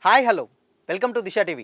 Hi hello welcome to Disha TV.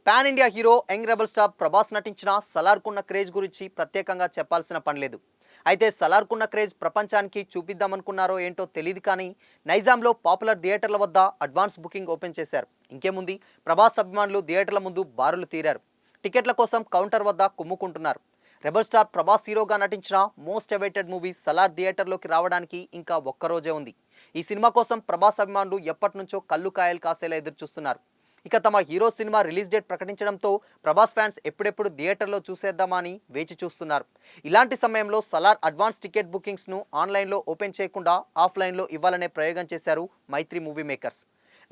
Pan India hero young rebel star Prabhas నటించిన సలార్కున్న craze గురించి ప్రత్యేకంగా చెప్పాల్సిన పని లేదు. అయితే సలార్కున్న క్రేజ్ ప్రపంచానికి చూపిద్దామనుకున్నారో ఏంటో తెలియదు, కానీ నైజాంలో పాపులర్ థియేటర్ల వద్ద అడ్వాన్స్ బుకింగ్ ఓపెన్ చేశారు. ఇంకేముంది, ప్రభాస్ అభిమానులు థియేటర్ల ముందు బారులు తీరారు. టికెట్ల కోసం కౌంటర్ వద్ద కుమ్ముకుంటున్నారు. రెబల్ స్టార్ ప్రభాస్ హీరోగా నటించిన మోస్ట్ అవైటెడ్ మూవీ సలార్ థియేటర్లోకి రావడానికి ఇంకా ఒక్కరోజే ఉంది. ఈ సినిమా కోసం ప్రభాస్ అభిమానులు ఎప్పటి నుంచో కళ్ళు కాయలు కాసేలా ఎదురు చూస్తున్నారు. ఇక తమ హీరో సినిమా రిలీజ్ డేట్ ప్రకటించడంతో ప్రభాస్ ఫ్యాన్స్ ఎప్పుడెప్పుడు థియేటర్లో చూసేద్దామా అని వేచి చూస్తున్నారు. ఇలాంటి సమయంలో సలార్ అడ్వాన్స్ టికెట్ బుకింగ్స్ను ఆన్లైన్లో ఓపెన్ చేయకుండా ఆఫ్లైన్లో ఇవ్వాలనే ప్రయోగం చేశారు మైత్రి మూవీ మేకర్స్.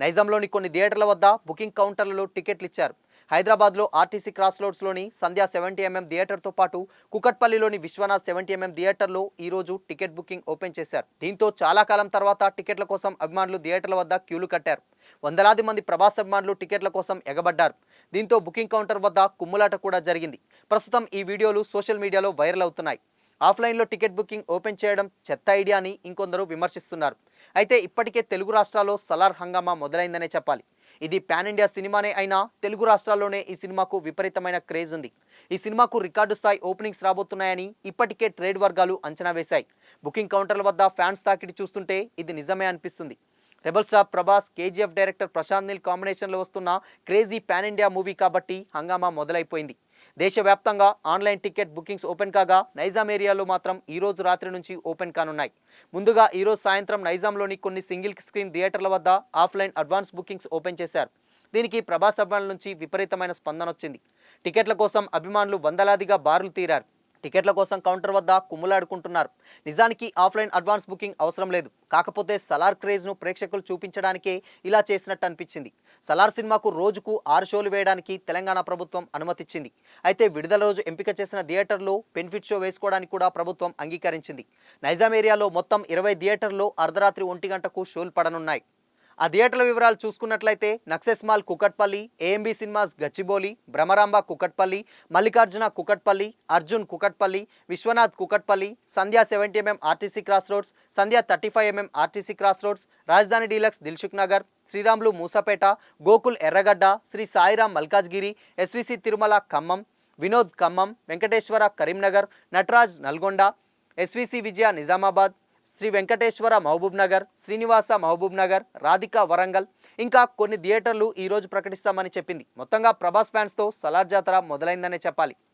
నైజాంలోని కొన్ని థియేటర్ల వద్ద బుకింగ్ కౌంటర్లలో టికెట్లు ఇచ్చారు. హైదరాబాద్లో ఆర్టీసీ క్రాస్ రోడ్స్లోని సంధ్యా 70mm థియేటర్తో పాటు కుకట్పల్లిలోని విశ్వనాథ్ 70mm థియేటర్లో ఈరోజు టికెట్ బుకింగ్ ఓపెన్ చేశారు. దీంతో చాలా కాలం తర్వాత టికెట్ల కోసం అభిమానులు థియేటర్ల వద్ద క్యూలు కట్టారు. వందలాది మంది ప్రభాస్ అభిమానులు టికెట్ల కోసం ఎగబడ్డారు. దీంతో బుకింగ్ కౌంటర్ వద్ద కుమ్ములాట కూడా జరిగింది. ప్రస్తుతం ఈ వీడియోలు సోషల్ మీడియాలో వైరల్ అవుతున్నాయి. ఆఫ్లైన్లో టికెట్ బుకింగ్ ఓపెన్ చేయడం చెత్త ఐడియా అని ఇంకొందరు విమర్శిస్తున్నారు. అయితే ఇప్పటికే తెలుగు రాష్ట్రాల్లో సలార్ హంగామా మొదలైందనే చెప్పాలి. ఇది పాన్ ఇండియా సినిమానే అయినా తెలుగు రాష్ట్రాల్లోనే ఈ సినిమాకు విపరీతమైన క్రేజ్ ఉంది. ఈ సినిమాకు రికార్డు స్థాయి ఓపెనింగ్స్ రాబోతున్నాయని ఇప్పటికే ట్రేడ్ వర్గాలు అంచనా వేశాయి. బుకింగ్ కౌంటర్ల వద్ద ఫ్యాన్స్ తాకిడి చూస్తుంటే ఇది నిజమే అనిపిస్తుంది. Rebel star Prabhas, KGF director Prashanth Neel కాంబినేషన్లో వస్తున్న క్రేజీ పాన్ ఇండియా మూవీ కాబట్టి హంగామా మొదలైపోయింది. దేశవ్యాప్తంగా ఆన్లైన్ టికెట్ బుకింగ్స్ ఓపెన్ కాగా నైజాం ఏరియాలో మాత్రం ఈ రోజు రాత్రి నుంచి ఓపెన్ కానున్నాయి. ముందుగా ఈరోజు సాయంత్రం నైజాంలోని కొన్ని సింగిల్ స్క్రీన్ థియేటర్ల వద్ద ఆఫ్లైన్ అడ్వాన్స్ బుకింగ్స్ ఓపెన్ చేశారు. దీనికి ప్రభాస్ అభిమానుల నుంచి విపరీతమైన స్పందన వచ్చింది. టికెట్ల కోసం అభిమానులు వందలాదిగా బారులు తీరారు. టికెట్ల కోసం కౌంటర్ వద్ద కుమ్ములాడుకుంటున్నారు. నిజానికి ఆఫ్లైన్ అడ్వాన్స్ బుకింగ్ అవసరం లేదు. కాకపోతే సలార్ క్రేజ్ను ప్రేక్షకులు చూపించడానికే ఇలా చేసినట్టు అనిపించింది. సలార్ సినిమాకు రోజుకు 6 షోలు వేయడానికి తెలంగాణ ప్రభుత్వం అనుమతిచ్చింది. అయితే విడుదల రోజు ఎంపిక చేసిన థియేటర్లో బెనిఫిట్ షో వేసుకోవడానికి కూడా ప్రభుత్వం అంగీకరించింది. నైజాం ఏరియాలో మొత్తం 20 థియేటర్లో అర్ధరాత్రి 1 గంటకు షోలు పడనున్నాయి. ఆ థియేటర్ల వివరాలు చూసుకున్నట్లయితే Nexus mall Kukatpally, AMB cinemas Gachibowli, Bhramaramba Kukatpally, Mallikarjuna Kukatpally, Arjun Kukatpally, Vishwanath Kukatpally, Sandhya 70mm RTC cross roads, Sandhya 35mm RTC cross roads, Rajadhani deluxe Dilsukhnagar, Sriramulu Moosapet, Gokul Erragadda, Sri Sairam Malkajgiri, SVC Tirumala Khammam, Vinod Khammam, Venkateswara Karimnagar, Natraj Nalgonda, SVC Vijaya Nizamabad, Sri Venkateswara Mahabubnagar, Srinivasa Mahabubnagar, Radhika Warangal, ఇంకా కొన్ని థియేటర్లు ఈరోజు ప్రకటిస్తామని చెప్పింది. మొత్తంగా ప్రభాస్ ఫ్యాన్స్తో సలార్ జాతర మొదలైందనే చెప్పాలి.